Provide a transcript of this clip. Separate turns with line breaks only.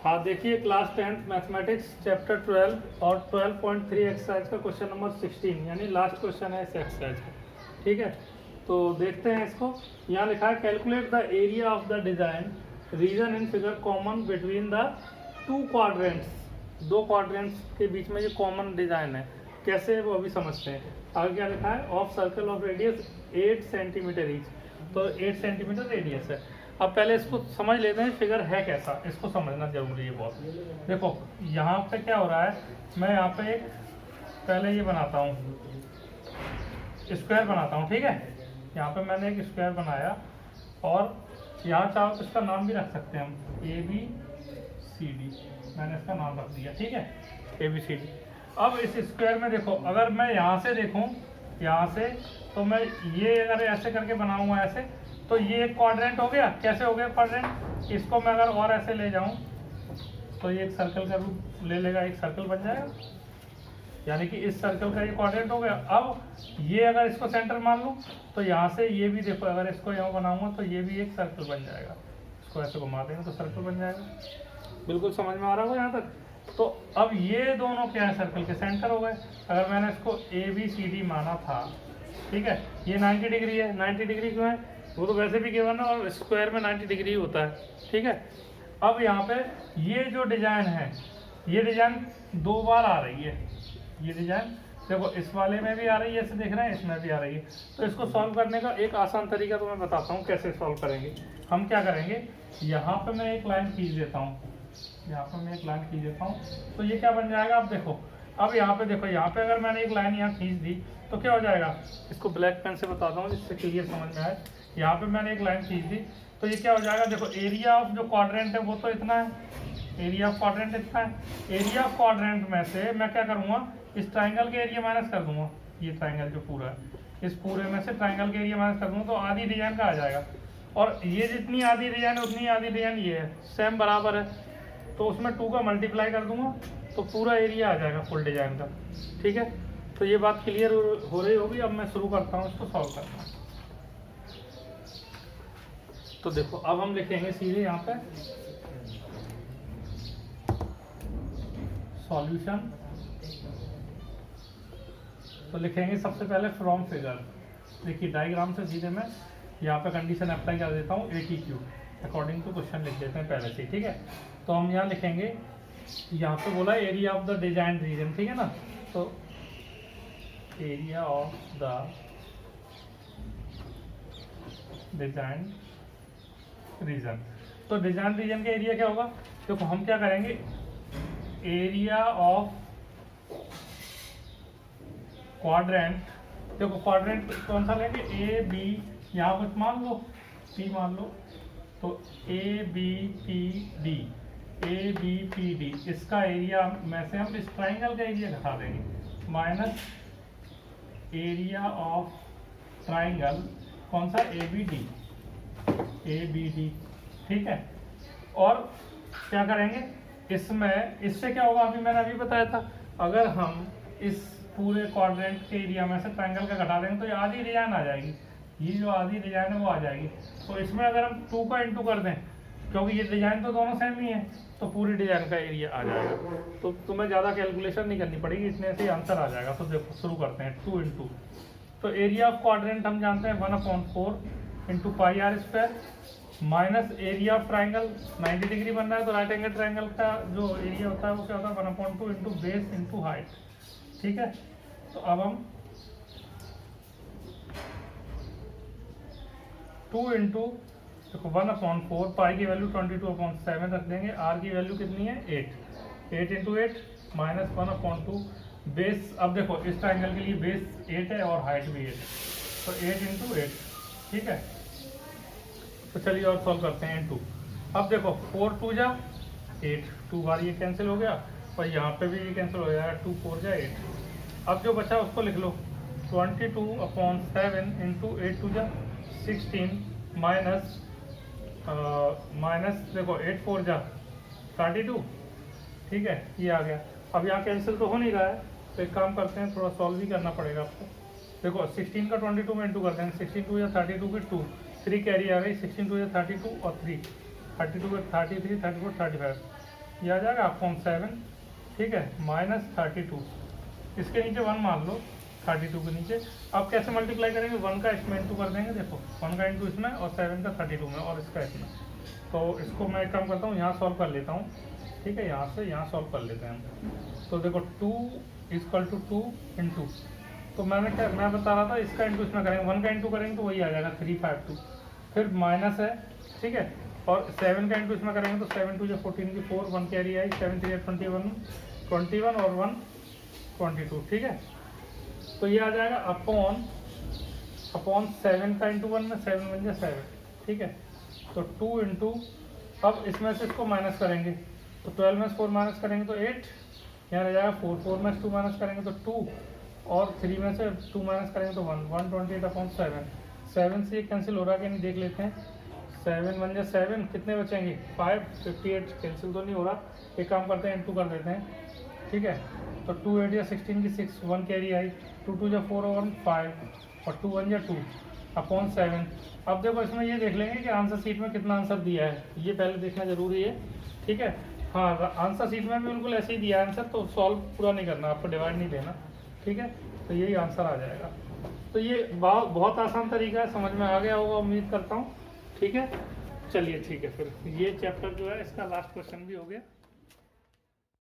हाँ देखिए, class 10th mathematics chapter 12 और 12.3 एक्सरसाइज का क्वेश्चन नंबर 16 यानी लास्ट क्वेश्चन है इस एक्सरसाइज का। ठीक है, तो देखते हैं इसको। यहाँ लिखा है calculate the area of the design region in figure common between the two quadrants. दो क्वाड्रेंट्स के बीच में ये कॉमन डिजाइन है, कैसे वो अभी समझते हैं। आगे क्या लिखा है, of circle of radius 8 centimetre each, तो 8 सेंटीमीटर रेडियस है। अब पहले इसको समझ लेते हैं फिगर है कैसा, इसको समझना जरूरी है बहुत। देखो यहाँ पे क्या हो रहा है, मैं यहाँ पे एक पहले ये बनाता हूँ, स्क्वायर बनाता हूँ। ठीक है, यहाँ पे मैंने एक स्क्वायर बनाया और यहाँ चाहो तो इसका नाम भी रख सकते हैं हम, ABCD। मैंने इसका नाम रख दिया। ठीक है, ABCD। अब इस स्क्वायर में देखो, अगर मैं यहाँ से देखूँ, यहाँ से तो मैं ये अगर ऐसे करके बनाऊँगा ऐसे, तो ये एक क्वाड्रेंट हो गया। कैसे हो गया क्वाड्रेंट, इसको मैं अगर और ऐसे ले जाऊं तो ये एक सर्कल का रूप ले लेगा, एक सर्कल बन जाएगा, यानी कि इस सर्कल का ये क्वाड्रेंट हो गया। अब ये अगर इसको सेंटर मान लूं तो यहाँ से ये भी देखो, अगर इसको यहाँ बनाऊंगा तो ये भी एक सर्कल बन जाएगा। इसको ऐसे घुमा देंगे तो सर्कल बन जाएगा। बिल्कुल समझ में आ रहा होगा यहाँ तक। तो अब ये दोनों क्या है, सर्कल के सेंटर हो गए। अगर मैंने इसको ABCD माना था, ठीक है, ये 90 डिग्री है। 90 डिग्री क्यों है, वो तो वैसे भी गिवन है और स्क्वायर में 90 डिग्री होता है। ठीक है, अब यहाँ पे ये जो डिजाइन है, ये डिजाइन दो बार आ रही है। ये डिजाइन देखो इस वाले में भी आ रही है, ऐसे देख रहे हैं, इसमें भी आ रही है। तो इसको सॉल्व करने का एक आसान तरीका तो मैं बताता हूँ कैसे सॉल्व करेंगे। हम क्या करेंगे, यहाँ पे मैं एक लाइन खींच देता हूँ, यहाँ पे मैं एक लाइन खींच देता हूँ, तो ये क्या बन जाएगा। अब देखो, अब यहाँ पे देखो, यहाँ पे अगर मैंने एक लाइन यहाँ खींच दी तो क्या हो जाएगा। इसको ब्लैक पेन से बताता हूँ जिससे क्लियर समझ में आए। यहाँ पे मैंने एक लाइन खींच दी तो ये क्या हो जाएगा, देखो एरिया ऑफ जो क्वाड्रेंट है वो तो इतना है, एरिया ऑफ क्वाड्रेंट इतना है। एरिया ऑफ क्वाड्रेंट में से मैं क्या करूँगा, इस ट्राइंगल के एरिया माइनस कर दूंगा। ये ट्राइंगल जो पूरा है, इस पूरे में से ट्राइंगल के एरिया माइनस कर दूंगा तो आधी डिजाइन का आ जाएगा। और ये जितनी आधी डिजाइन है उतनी आधी डिजाइन ये है, सेम बराबर है, तो उसमें 2 का मल्टीप्लाई कर दूंगा तो पूरा एरिया आ जाएगा फुल डिजाइन का। ठीक है, तो ये बात क्लियर हो रही होगी। अब मैं शुरू करता हूँ इसको सॉल्व करना। तो देखो अब हम लिखेंगे सीधे यहाँ पे सॉल्यूशन। तो लिखेंगे सबसे पहले फ्रॉम फिगर। देखिए डायग्राम से सीधे मैं यहाँ पे कंडीशन अप्लाई कर देता हूँ, ATQ अकॉर्डिंग टू क्वेश्चन लिख देते हैं पहले से। ठीक है, तो हम यहाँ लिखेंगे, यहाँ पे बोला area of the design region, ठीक है ना, तो area of the design region. तो डिजाइन रीजन का एरिया क्या होगा, देखो हम क्या करेंगे, एरिया ऑफ क्वाड्रेंट। देखो क्वाड्रेंट कौन सा लेंगे, AB, यहाँ कुछ मान लो, P मान लो, तो ABPD, इसका एरिया में से हम इस ट्राइंगल का एरिया घटा देंगे, माइनस एरिया ऑफ ट्राइंगल कौन सा, ABD। ठीक है, और क्या करेंगे इसमें, इससे क्या होगा, मैंने अभी बताया था, अगर हम इस पूरे क्वाड्रेंट के एरिया में से ट्राइंगल का घटा देंगे तो ये आधी डिजाइन आ जाएगी, ये जो आधी डिजाइन है वो आ जाएगी। तो इसमें अगर हम 2 का इंटू कर दें, क्योंकि ये डिजाइन तो दोनों सेम ही है, तो पूरी डिजाइन का एरिया आ जाएगा। तो तुम्हें ज़्यादा कैलकुलेशन नहीं करनी पड़ेगी, इतने से आंसर आ जाएगा। तो देखो शुरू करते हैं, 2 इंटू, तो एरिया ऑफ क्वाड्रेंट हम जानते हैं 1/4 into pi r square, minus area of triangle 90 degree बनना है तो राइट एंगल ट्राइंगल का जो एरिया होता है वो क्या होता है, 1/2 इंटू बेस इंटू हाइट। ठीक है, तो अब हम 2 इंटू देखो 1/4, पाई की वैल्यू 22/7 रख देंगे, आर की वैल्यू कितनी है 8 इंटू 8 माइनस 1/2 बेस। अब देखो इस ट्राइंगल के लिए बेस 8 है और हाइट भी 8 है, तो 8 इंटू 8। ठीक है, तो चलिए और सॉल्व करते हैं। 2, अब देखो 4 2 जा 8, 2 बार ये कैंसिल हो गया और यहाँ पे भी ये कैंसिल हो जाएगा, 2 4 जा 8। अब जो बचा उसको लिख लो, 22/7 इंटू 8 2 जा 16 माइनस देखो 8 4 जा 32। ठीक है, ये आ गया। अब यहाँ कैंसिल तो हो नहीं रहा है, तो एक काम करते हैं, थोड़ा सॉल्व भी करना पड़ेगा आपको। देखो 16 का 22 में इंटू करते हैं, 16 2 या 32 की 2, 3 कैरी आ गई, 16 2 या 32 और 3 32 का 33 34 35, ये आ जाएगा अपॉन 7, ठीक है, माइनस 32, इसके नीचे 1 मान लो 32 के नीचे। अब कैसे मल्टीप्लाई करेंगे, 1 का इसमें इंटू कर देंगे, देखो 1 का इंटू इसमें और 7 का 32 में और इसका इसमें। तो इसको मैं एक काम करता हूँ, यहाँ सॉल्व कर लेता हूँ, ठीक है, यहाँ से यहाँ सॉल्व कर लेते हैं हम। तो देखो 2 इक्वल टू 2 इंटू, तो मैं बता रहा था इसका इंटू इसमें करेंगे, 1 का इंटू करेंगे तो वही आ जाएगा 352, फिर माइनस है, ठीक है, और 7 का इंटू इसमें करेंगे तो 7 2 14 की 4, 1 कैरी आई, 7 3 21 और 1 22, ठीक है। तो ये आ जाएगा अपॉन 7 का इंटू 1 में 7 बन जाए 7, ठीक है। तो 2 इंटू, अब इसमें से इसको माइनस करेंगे तो 12 में से 4 माइनस करेंगे तो 8, यहाँ रह जाएगा 4, 4 में से 2 माइनस करेंगे तो 2, और 3 में से 2 माइनस करेंगे तो 1, 128 अपॉन 7। 7 से ये कैंसिल हो रहा है कि नहीं देख लेते हैं, 7 बन जाए 7, कितने बचेंगे 5, 58 कैंसिल तो नहीं हो रहा, एक काम करते हैं इंटू कर देते हैं, ठीक है। तो 2 8 या 16 की 6, 1 कैरी आई, 2 2 या 4 और 1 5 और 2 1 या 2 अपॉन 7। अब देखो इसमें ये देख लेंगे कि आंसर शीट में कितना आंसर दिया है, ये पहले देखना जरूरी है, ठीक है। हाँ, आंसर शीट में भी बिल्कुल ऐसे ही दिया है आंसर, तो सॉल्व पूरा नहीं करना, आपको डिवाइड नहीं देना, ठीक है। तो यही आंसर आ जाएगा। तो ये बहुत आसान तरीका है, समझ में आ गया होगा उम्मीद करता हूँ, ठीक है। चलिए ठीक है, फिर ये चैप्टर जो है इसका लास्ट क्वेश्चन भी हो गया।